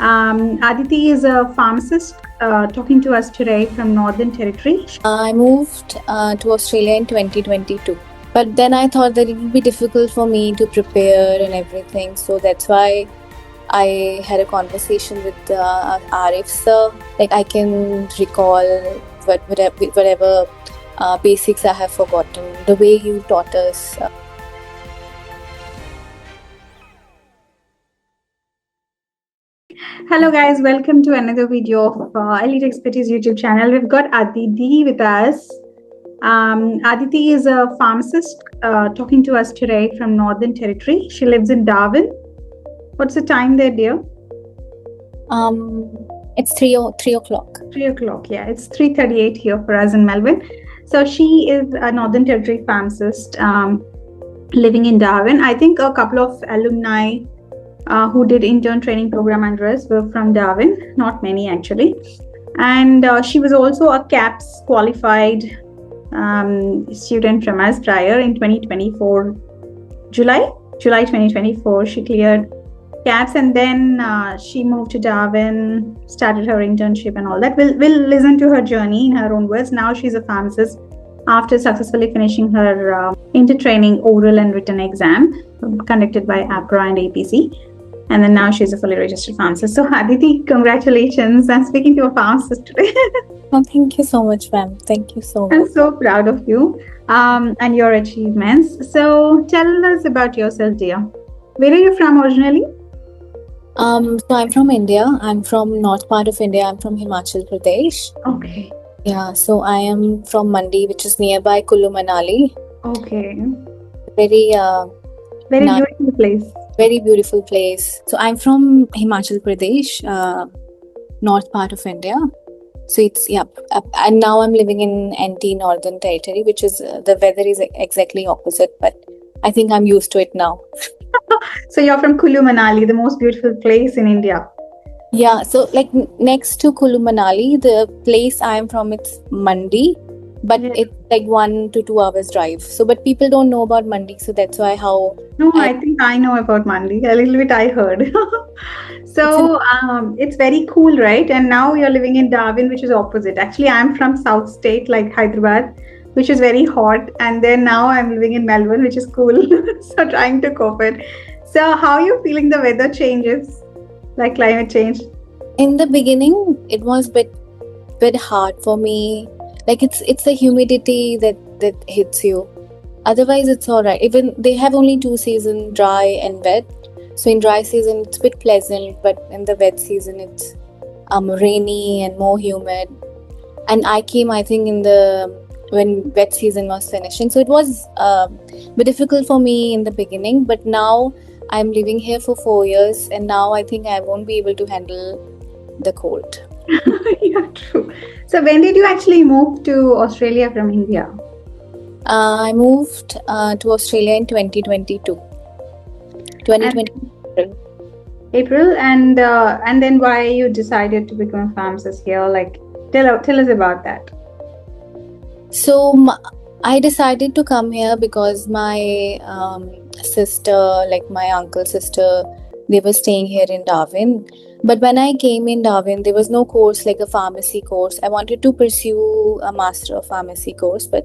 Aditi is a pharmacist talking to us today from Northern Territory. I moved to Australia in 2022. But then I thought that it would be difficult for me to prepare and everything. So that's why I had a conversation with Arif sir. Like I can recall whatever basics I have forgotten. The way you taught us. Hello guys, welcome to another video of Elite Expertise YouTube channel. We've got Aditi with us. Aditi is a pharmacist talking to us today from Northern Territory. She lives in Darwin. What's the time there, dear? It's 3 o'clock. 3 o'clock, yeah. It's 3:38 here for us in Melbourne. So she is a Northern Territory pharmacist living in Darwin. I think a couple of alumni who did intern training program under us were from Darwin, not many actually. And she was also a CAPS qualified student from us prior in 2024, July 2024. She cleared CAPS and then she moved to Darwin, started her internship and all that. We'll listen to her journey in her own words. Now she's a pharmacist after successfully finishing her inter-training oral and written exam conducted by APRA and APC. And then now she's a fully registered pharmacist. So Aditi, congratulations. I'm speaking to a pharmacist today. Oh, thank you so much, ma'am. Thank you so much. I'm so proud of you and your achievements. So tell us about yourself, dear. Where are you from originally? So I'm from India. I'm from north part of India. I'm from Himachal Pradesh. Okay. Yeah, so I am from Mandi, which is nearby Kullu Manali. Okay. Very beautiful place. Very beautiful place. So I'm from Himachal Pradesh, north part of India. So it's and now I'm living in NT, Northern Territory, which is the weather is exactly opposite, but I think I'm used to it now. So you're from Kullu Manali, the most beautiful place in India. Yeah, so like next to Kullu Manali, the place I am from, it's Mandi, but it's like 1 to 2 hours drive. So, but people don't know about Mandi, so that's why I think I know about Mandi. A little bit I heard. So it's very cool, right? And now you're living in Darwin, which is opposite. Actually, I'm from South State, like Hyderabad, which is very hot. And then now I'm living in Melbourne, which is cool. So trying to cope it. So how are you feeling the weather changes, like climate change? In the beginning, it was bit hard for me. Like it's the humidity that hits you. Otherwise, it's all right. Even they have only 2 seasons, dry and wet. So in dry season, it's a bit pleasant, but in the wet season, it's rainy and more humid. And I came, I think, when wet season was finishing. So it was a bit difficult for me in the beginning, but now I'm living here for 4 years, and now I think I won't be able to handle the cold. Yeah, true. So when did you actually move to Australia from India? I moved to Australia in 2022. April, and then why you decided to become a pharmacist here? Like, tell us about that. So I decided to come here because my sister, like my uncle's sister, they were staying here in Darwin. But when I came in Darwin, there was no course like a pharmacy course. I wanted to pursue a Master of Pharmacy course, but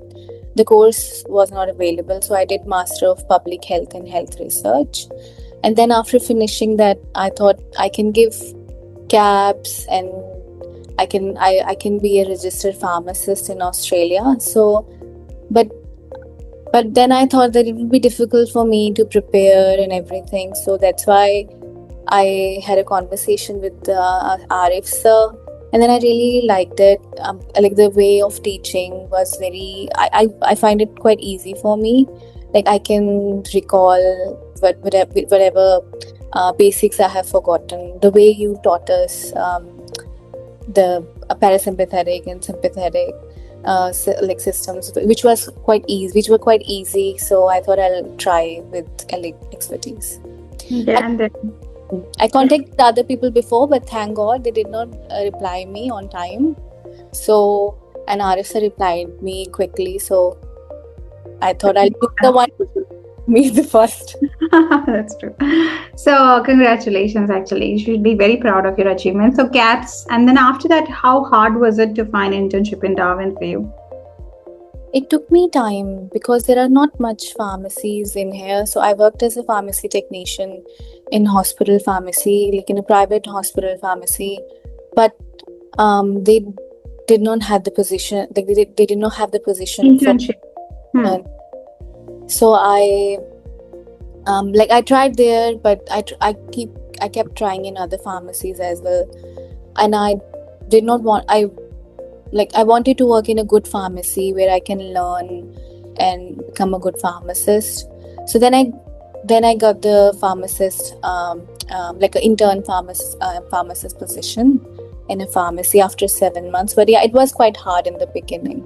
the course was not available. So I did Master of Public Health and Health Research. And then after finishing that, I thought I can give CAPS and I can be a registered pharmacist in Australia. So, but then I thought that it would be difficult for me to prepare and everything. So that's why I had a conversation with Arif sir, and then I really liked it. Like the way of teaching was very. I find it quite easy for me. Like I can recall whatever basics I have forgotten. The way you taught us the parasympathetic and sympathetic like systems, which were quite easy. So I thought I'll try with Elite Expertise. Yeah, and then I contacted other people before, but thank God they did not reply me on time. So, and Arif sir replied me quickly. So I thought I'll pick the one me the first. That's true. So, congratulations, actually. You should be very proud of your achievement. So, CATS, and then after that, how hard was it to find internship in Darwin for you? It took me time because there are not much pharmacies in here. So I worked as a pharmacy technician in hospital pharmacy, like in a private hospital pharmacy, but they did not have the position. Like they did not have the position for. Internship. Hmm. So I like I tried there, but I kept trying in other pharmacies as well, and I did not want I wanted to work in a good pharmacy where I can learn and become a good pharmacist. So then I got the pharmacist like an intern pharmacist position in a pharmacy after 7 months. But yeah, it was quite hard in the beginning.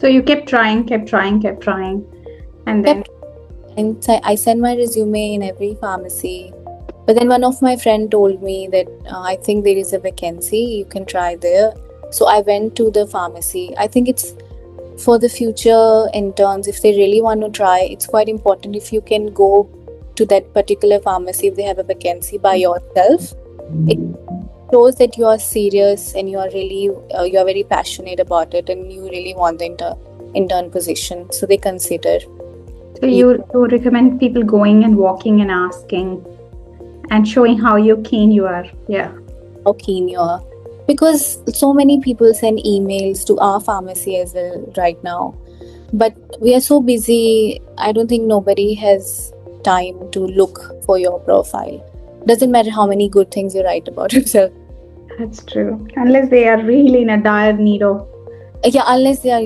So you kept trying, and then And I sent my resume in every pharmacy. But then one of my friend told me that I think there is a vacancy, you can try there. So I went to the pharmacy. I think it's for the future interns, if they really want to try, it's quite important if you can go to that particular pharmacy if they have a vacancy by yourself. It shows that you are serious and you are really you are very passionate about it and you really want the intern position. So they consider. so you would recommend people going and walking and asking and showing how keen you are. Yeah. How keen you are. Because so many people send emails to our pharmacy as well right now. But we are so busy, I don't think nobody has time to look for your profile. Doesn't matter how many good things you write about yourself. That's true. Unless they are really in a dire need of. Yeah, unless they are,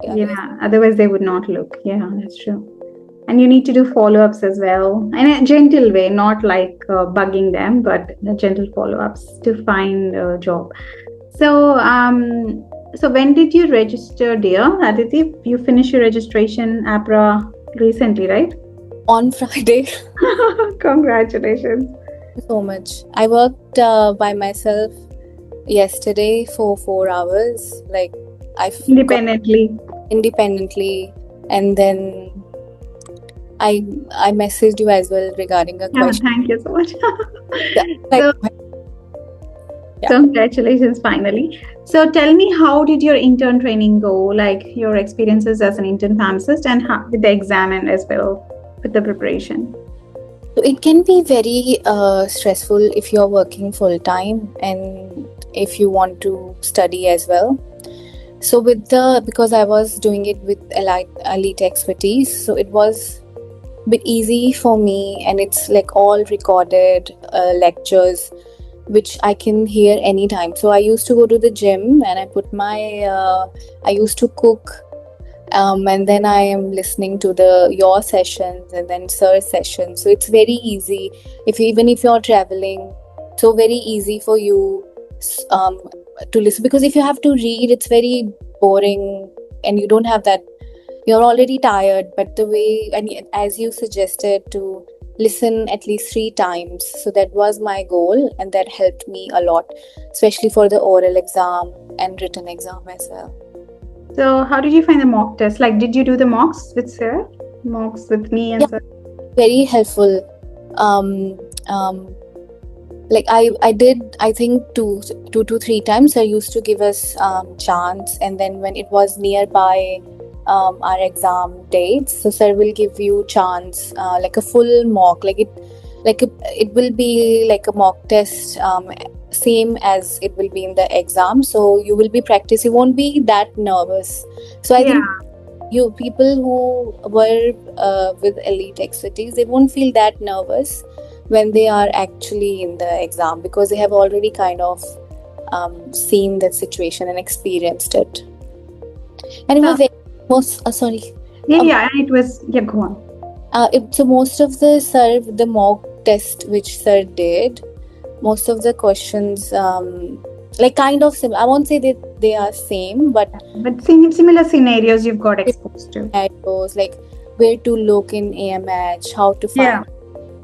Yeah, otherwise they would not look. Yeah, that's true. And you need to do follow-ups as well in a gentle way, not like bugging them, but gentle follow-ups to find a job. So, so when did you register, dear Aditi? You finished your registration APRA recently, right? On Friday. Congratulations. Thank you so much. I worked by myself yesterday for 4 hours. Like Independently, and then I messaged you as well regarding a question. Thank you so much. Like, so, congratulations, finally. So tell me, how did your intern training go? Like your experiences as an intern pharmacist and with the exam and as well with the preparation. So it can be very stressful if you're working full time and if you want to study as well. So because I was doing it with elite expertise, so it was a bit easy for me, and it's like all recorded lectures which I can hear anytime. So I used to go to the gym and I put my I used to cook, and then I am listening to your sessions and then sir's sessions. So it's very easy even if you're traveling. So very easy for you to listen, because if you have to read, it's very boring and you don't have that. You're already tired, but the way, and as you suggested, to listen at least 3 times. So that was my goal, and that helped me a lot, especially for the oral exam and written exam as well. So how did you find the mock test? Like, did you do the mocks with Sir? Mocks with me and Sir? Very helpful. Like I did, I think 2 to 3 times. Sir used to give us chance, and then when it was nearby our exam dates, so sir will give you chance, like a full mock, it will be like a mock test, same as it will be in the exam. So you will be practice, you won't be that nervous. So I think you people who were with elite expertise, they won't feel that nervous when they are actually in the exam, because they have already kind of seen that situation and experienced it. And it was it was go on. So most of the mock test which sir did, most of the questions like kind of similar. I won't say that they are same, but similar scenarios you've got exposed to. Scenarios like where to look in AMH, how to find,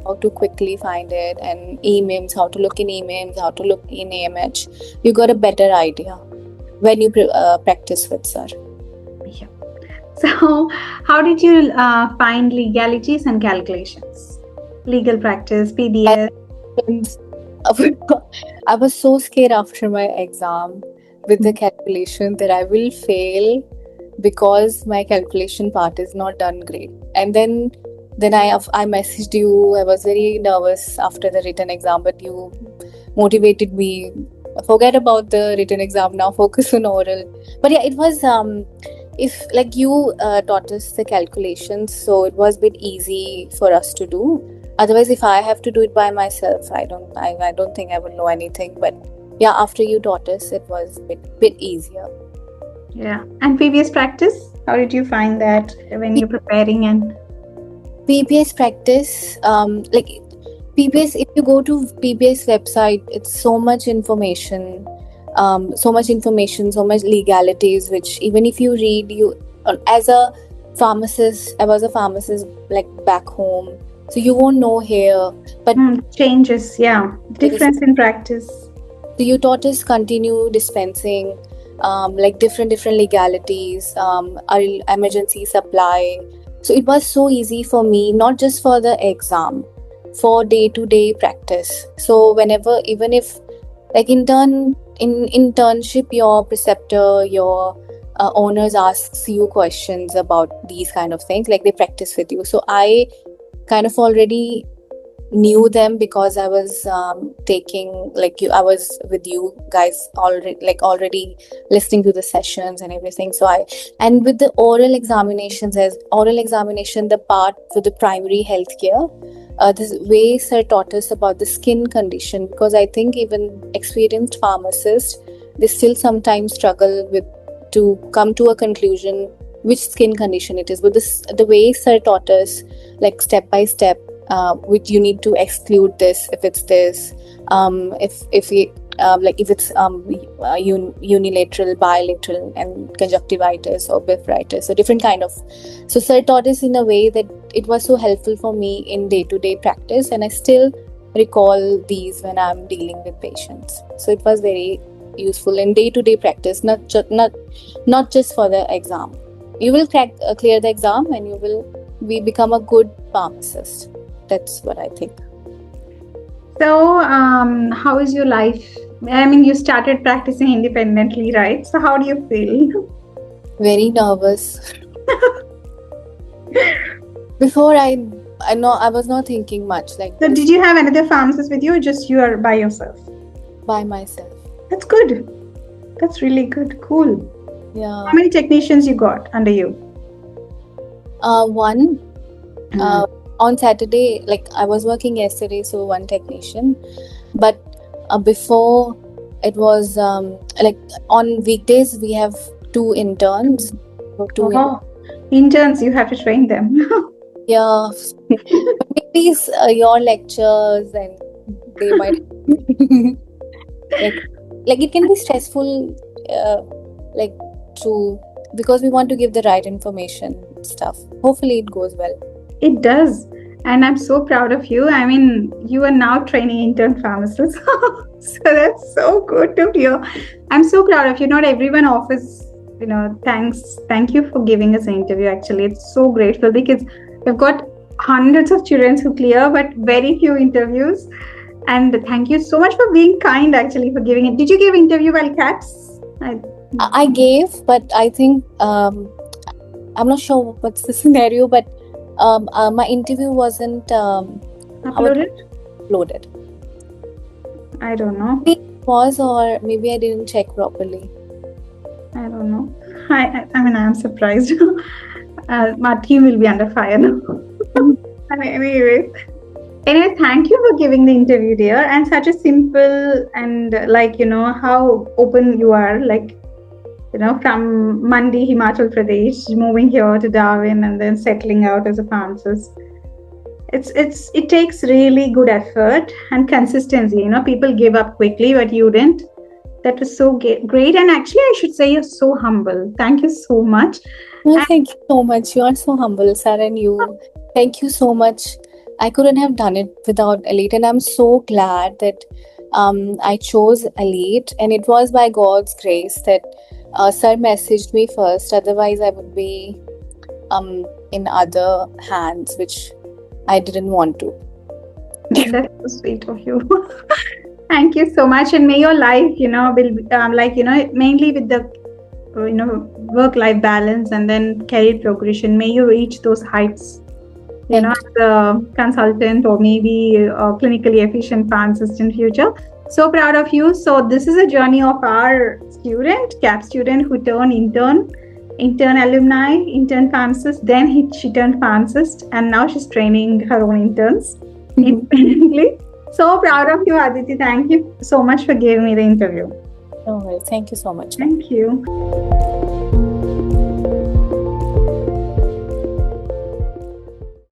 how to quickly find it, and EMIMS, how to look in EMIMS, how to look in AMH. You got a better idea when you practice with sir. Yeah. So, how did you find legalities and calculations? legal practice, PBS. And I was so scared after my exam with the calculation that I will fail because my calculation part is not done great. And then I messaged you. I was very nervous after the written exam, but you motivated me. Forget about the written exam now. Focus on oral. But yeah, it was if like you taught us the calculations, so it was a bit easy for us to do. Otherwise, if I have to do it by myself, I don't think I would know anything. But yeah, after you taught us, it was a bit easier. Yeah. And PBS practice, how did you find that when you're preparing? And PBS practice, like PBS, if you go to PBS website, it's so much information, so much legalities, which even if you read, as a pharmacist, I was a pharmacist like back home, so you won't know here. But changes, yeah, difference in practice. So you taught us continue dispensing, like different legalities, our emergency supply. So it was so easy for me, not just for the exam, for day-to-day practice. So whenever, even if like in internship, your preceptor, your owners asks you questions about these kind of things, like they practice with you. So I kind of already knew them because I was taking, like I was with you guys already listening to the sessions and everything. So and with the oral examinations, the part for the primary healthcare, this way sir taught us about the skin condition, because I think even experienced pharmacists, they still sometimes struggle with to come to a conclusion which skin condition it is. But the way sir taught us, like step by step, which you need to exclude this if it's this, if it's unilateral, bilateral, and conjunctivitis or blepharitis, so different kind of. So sir taught us in a way that it was so helpful for me in day-to-day practice, and I still recall these when I'm dealing with patients. So it was very useful in day-to-day practice, not just for the exam. You will clear the exam and we become a good pharmacist. That's what I think. So, how is your life? I mean, you started practicing independently, right? So, how do you feel? Very nervous. Before I was not thinking much. Like, so did you have another pharmacist with you, or just you are by yourself? By myself. That's good. That's really good. Cool. Yeah. How many technicians you got under you? One. On Saturday, like I was working yesterday, so one technician. But before, it was like on weekdays we have 2 interns. Interns, you have to train them. Yeah. Maybe your lectures, and they might like it can be stressful, because we want to give the right information stuff. Hopefully it goes well. It does. And I'm so proud of you. I mean, you are now training intern pharmacists. So that's so good to hear. I'm so proud of you. Not everyone offers, thank you for giving us an interview. Actually, it's so grateful because we've got hundreds of children who clear, but very few interviews. And thank you so much for being kind, actually, for giving it. Did you give interview while CAPS? I gave, but I think, I'm not sure what's the scenario, but my interview wasn't uploaded. I don't know. Maybe it was, or maybe I didn't check properly. I don't know. I mean, I'm surprised. My team will be under fire now. Anyway, thank you for giving the interview, dear, and such a simple and how open you are, from Mandi, Himachal Pradesh, moving here to Darwin and then settling out as a pharmacist. It takes really good effort and consistency. People give up quickly, but you didn't. That was so great. And actually, I should say you're so humble. Thank you so much. Well, thank you so much. You are so humble, sir, and you. Thank you so much. I couldn't have done it without Elite, and I'm so glad that I chose Elite, and it was by God's grace that sir messaged me first. Otherwise, I would be in other hands, which I didn't want to. That's so sweet of you. Thank you so much, and may your life, will mainly with the, work-life balance and then career progression. May you reach those heights, Thank you. as a consultant or maybe a clinically efficient pharmacist in future. So proud of you. So this is a journey of our student, CAP student, who turned intern alumni, intern pharmacist. Then she turned pharmacist, and now she's training her own interns independently. So proud of you, Aditi. Thank you so much for giving me the interview. No worries. Thank you so much. Thank you.